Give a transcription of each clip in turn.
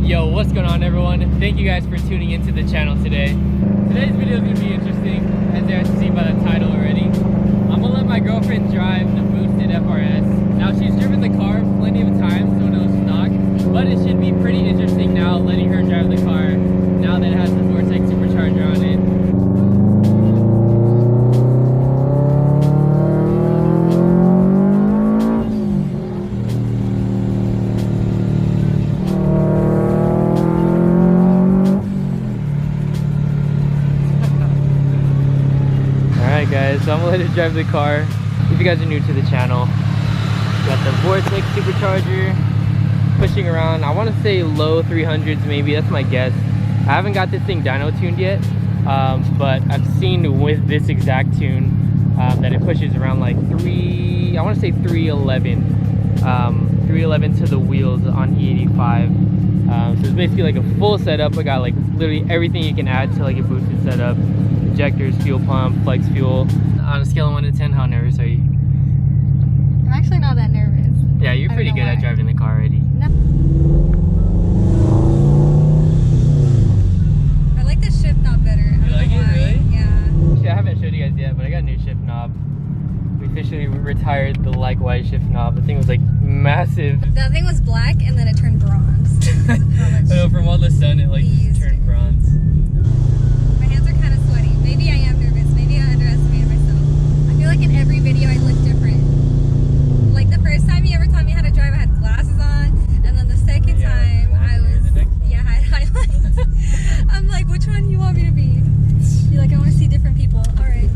Yo, what's going on everyone? Thank you guys for tuning into the channel today. Today's video is going to be interesting, as you guys can see by the title already. I'm going to let my girlfriend drive the boosted FRS. Now she's driven the car plenty of times, so it was stock, but it should be pretty interesting now letting her drive the car now that it has the Vortech supercharger on it. Alright guys, so I'm gonna let her drive the car. If you guys are new to the channel, got the Vortech supercharger pushing around, I want to say low 300s maybe, that's my guess. I haven't got this thing dyno tuned yet, but I've seen with this exact tune that it pushes around like 311 to the wheels on E85. So it's basically like a full setup. I got like literally everything you can add to like a boosted setup: injectors, fuel pump, flex fuel. On a scale of 1 to 10, how nervous are you? I'm actually not that nervous. Yeah, you're pretty good at driving the car already. No. I like the shift knob better. You like it, really? Yeah. Actually, I haven't showed you guys yet, but I got a new shift knob. We officially retired the likewise shift knob. The thing was like massive. That thing was black and then it turned bronze. I know, from all the sun it like turned bronze. My hands are kind of sweaty. Maybe I am nervous. Maybe I underestimated myself. I feel like in every video I look different. Like the first time you ever taught me how to drive, I had glasses on, and then the second time I was, I had highlights. I'm like, which one do you want me to be? You're like, I want to see different people. All right.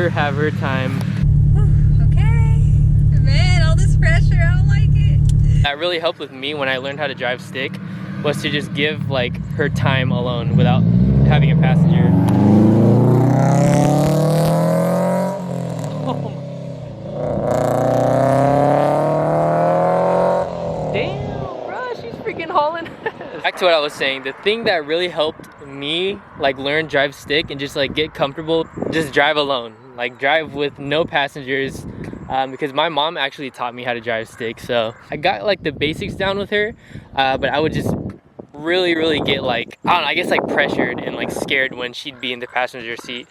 her have her time. Okay. Man, all this pressure, I don't like it. That really helped with me when I learned how to drive stick, was to just give like her time alone without having a passenger. Damn, bro, she's freaking hauling. Back to what I was saying, the thing that really helped me like learn drive stick and just like get comfortable, just drive alone, like drive with no passengers. Because my mom actually taught me how to drive stick, so I got like the basics down with her, but I would just really get like, I don't know, I guess like pressured and like scared when she'd be in the passenger seat,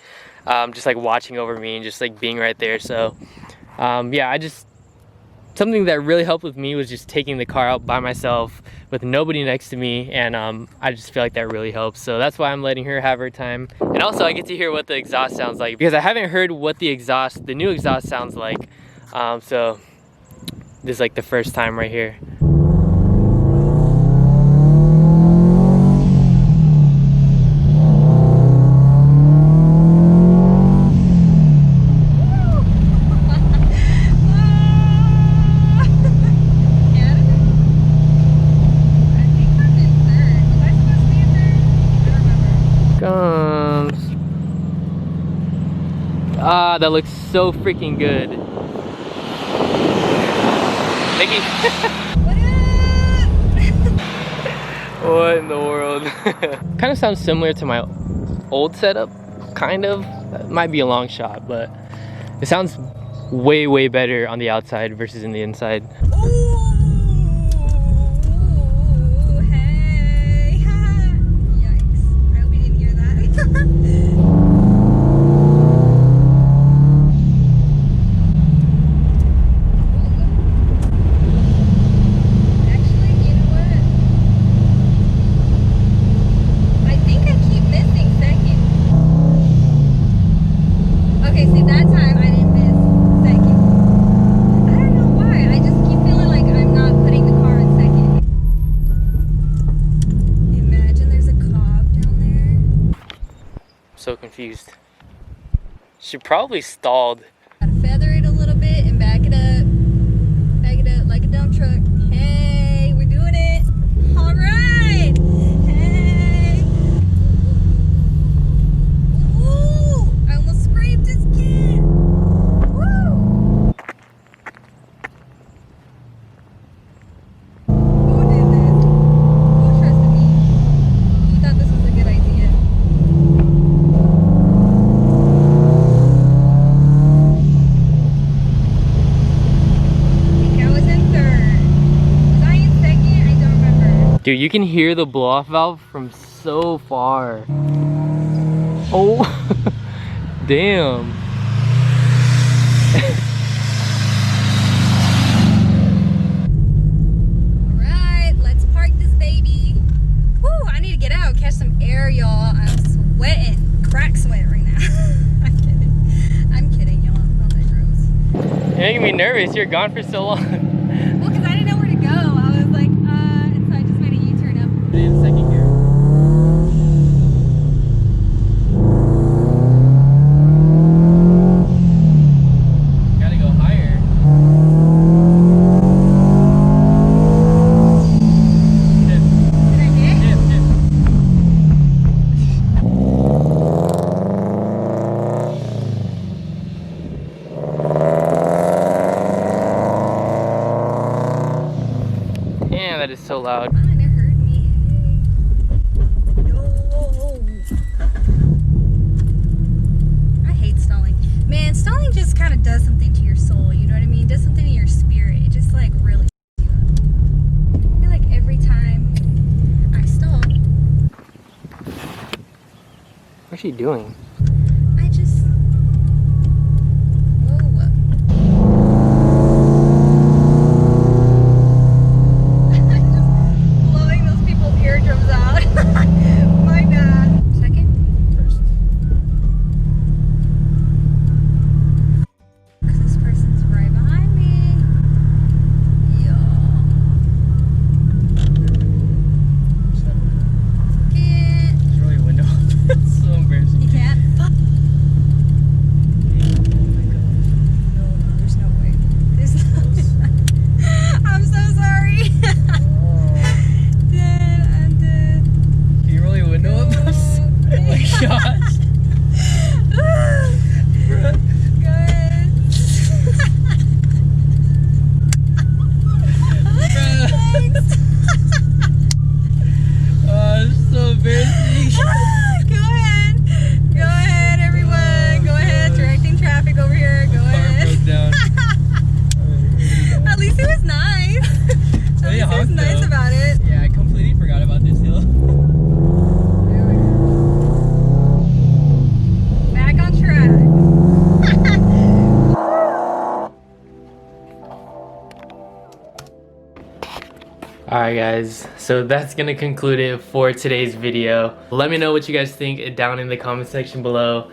just like watching over me and just like being right there. So yeah, something that really helped with me was just taking the car out by myself with nobody next to me, and I just feel like that really helps. So that's why I'm letting her have her time. And also I get to hear what the exhaust sounds like, because I haven't heard what the new exhaust sounds like. So this is like the first time right here. Ah, that looks so freaking good. Mickey. What in the world? Kind of sounds similar to my old setup, kind of. That might be a long shot, but it sounds way better on the outside versus in the inside. Ooh, hey. Yikes. I hope you didn't hear that. So confused. She probably stalled. Gotta feather it a little bit and back it up like a dump truck. Hey, we're doing it. All right. Hey. Ooh, I almost scraped his kid. Woo. Who did this? Who trusted me? Who thought this was a good idea? Dude, you can hear the blow-off valve from so far. Oh, damn. All right, let's park this baby. Whew, I need to get out, catch some air, y'all. I'm sweating, crack sweat right now. I'm kidding, y'all. Not that gross. You're making me nervous. You're gone for so long. Well, because I didn't know where to go. I was like, and so I just made a U-turn up. In second gear. Gotta go higher. Dip. Did I hit? Dip, dip. Damn, that is so loud. Fine, it heard me. Hey. No. I hate stalling. Man, stalling just kind of does something to your soul, you know what I mean? It does something to your spirit. It just like really you up. I feel like every time I stall, What's she doing? I just... Whoa. I'm just blowing those people's eardrums out. My bad. Second? First. Because this person's right behind me. Can't. Just roll your window. It's so embarrassing. You can't? Alright guys, so that's gonna conclude it for today's video. Let me know what you guys think down in the comment section below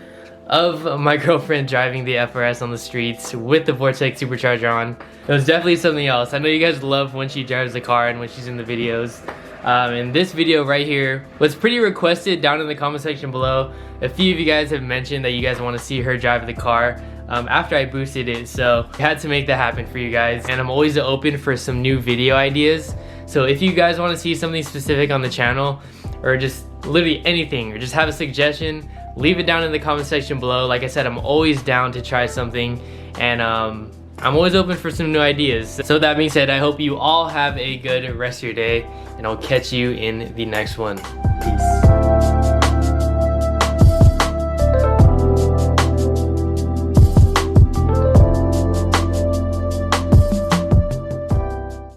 of my girlfriend driving the FRS on the streets with the Vortech supercharger on. It was definitely something else. I know you guys love when she drives the car and when she's in the videos. And this video right here was pretty requested down in the comment section below. A few of you guys have mentioned that you guys want to see her drive the car after I boosted it, so I had to make that happen for you guys. And I'm always open for some new video ideas. So if you guys want to see something specific on the channel, or just literally anything, or just have a suggestion, leave it down in the comment section below. Like I said, I'm always down to try something, and I'm always open for some new ideas. So that being said, I hope you all have a good rest of your day, and I'll catch you in the next one. Peace.